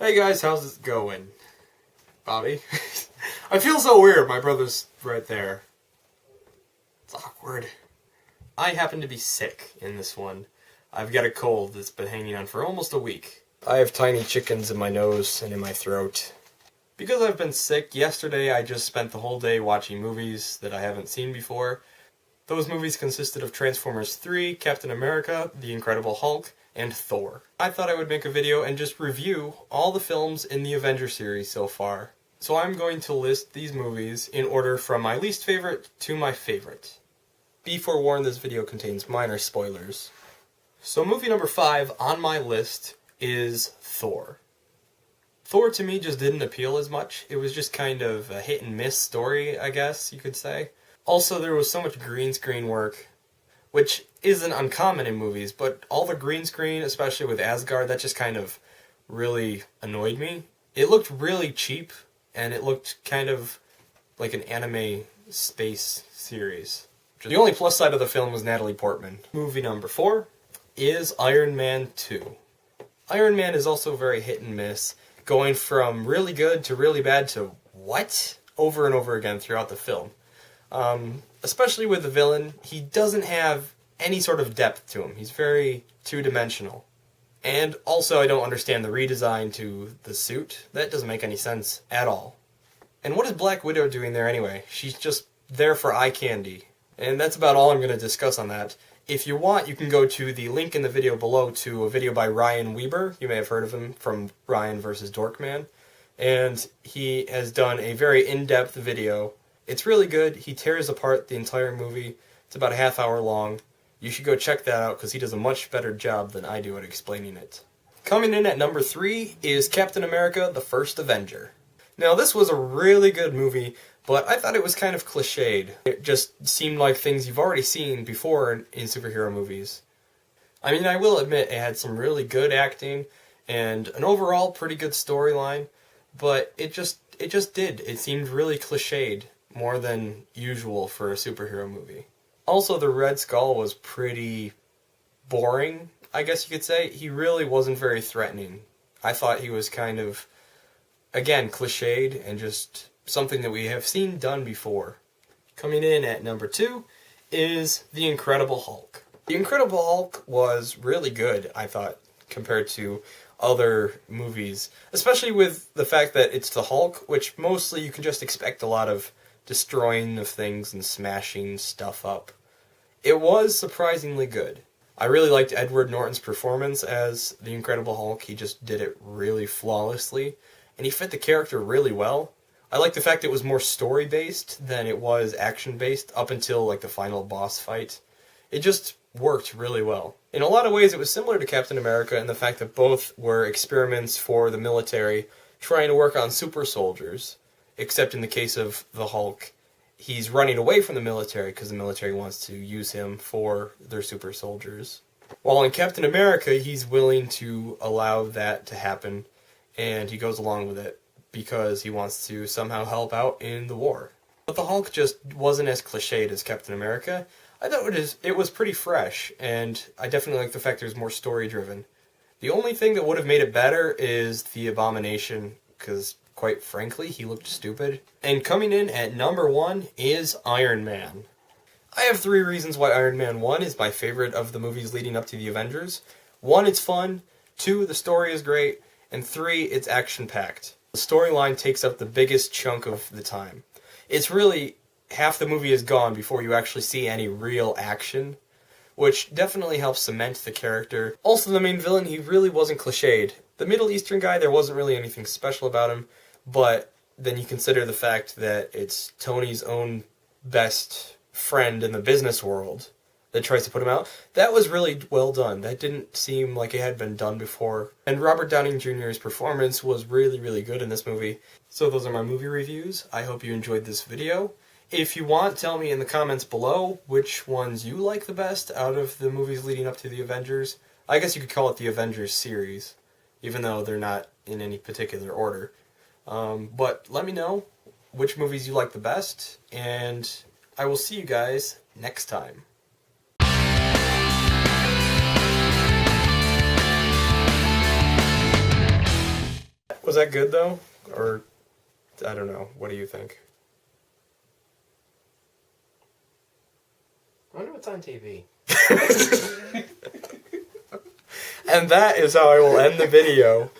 Hey guys, how's it going? Bobby? I feel so weird, my brother's right there. It's awkward. I happen to be sick in this one. I've got a cold that's been hanging on for almost a week. I have tiny chickens in my nose and in my throat. Because I've been sick, yesterday I just spent the whole day watching movies that I haven't seen before. Those movies consisted of Transformers 3, Captain America, The Incredible Hulk, and Thor. I thought I would make a video and just review all the films in the Avengers series so far. So I'm going to list these movies in order from my least favorite to my favorite. Be forewarned, this video contains minor spoilers. So movie number 5 on my list is Thor. Thor to me just didn't appeal as much. It was just kind of a hit and miss story, I guess you could say. Also, there was so much green screen work, which isn't uncommon in movies, but all the green screen, especially with Asgard, that just kind of really annoyed me. It looked really cheap, and it looked kind of like an anime space series. The only plus side of the film was Natalie Portman. Movie number 4 is Iron Man 2. Iron Man is also very hit and miss, going from really good to really bad to what? Over and over again throughout the film. Especially with the villain, he doesn't have any sort of depth to him. He's very two-dimensional. And also I don't understand the redesign to the suit. That doesn't make any sense at all. And what is Black Widow doing there anyway? She's just there for eye candy. And that's about all I'm going to discuss on that. If you want, you can go to the link in the video below to a video by Ryan Weber. You may have heard of him from Ryan vs. Dorkman. And he has done a very in-depth video. It's really good. He tears apart the entire movie. It's about a half hour long. You should go check that out because he does a much better job than I do at explaining it. Coming in at number 3 is Captain America: The First Avenger. Now this was a really good movie, but I thought it was kind of clichéd. It just seemed like things you've already seen before in superhero movies. I mean, I will admit it had some really good acting and an overall pretty good storyline, but it just did. It seemed really clichéd, more than usual for a superhero movie. Also, the Red Skull was pretty boring, I guess you could say. He really wasn't very threatening. I thought he was kind of, again, clichéd and just something that we have seen done before. Coming in at number 2 is The Incredible Hulk. The Incredible Hulk was really good, I thought, compared to other movies. Especially with the fact that it's the Hulk, which mostly you can just expect a lot of destroying of things and smashing stuff up. It was surprisingly good. I really liked Edward Norton's performance as the Incredible Hulk. He just did it really flawlessly, and he fit the character really well. I liked the fact it was more story-based than it was action-based up until like the final boss fight. It just worked really well. In a lot of ways it was similar to Captain America in the fact that both were experiments for the military trying to work on super soldiers. Except in the case of the Hulk, he's running away from the military because the military wants to use him for their super soldiers. While in Captain America, he's willing to allow that to happen, and he goes along with it because he wants to somehow help out in the war. But the Hulk just wasn't as cliched as Captain America. I thought it was pretty fresh, and I definitely like the fact it was more story-driven. The only thing that would have made it better is the Abomination, because quite frankly, he looked stupid. And coming in at number 1 is Iron Man. I have 3 reasons why Iron Man 1 is my favorite of the movies leading up to the Avengers. 1, it's fun. 2, the story is great. And 3, it's action-packed. The storyline takes up the biggest chunk of the time. It's really, half the movie is gone before you actually see any real action, which definitely helps cement the character. Also, the main villain, he really wasn't cliched. The Middle Eastern guy, there wasn't really anything special about him. But then you consider the fact that it's Tony's own best friend in the business world that tries to put him out. That was really well done. That didn't seem like it had been done before. And Robert Downey Jr.'s performance was really, really good in this movie. So those are my movie reviews. I hope you enjoyed this video. If you want, tell me in the comments below which ones you like the best out of the movies leading up to the Avengers. I guess you could call it the Avengers series, even though they're not in any particular order. But let me know which movies you like the best, and I will see you guys next time. Was that good, though? Or, I don't know. What do you think? I wonder what's on TV. And that is how I will end the video.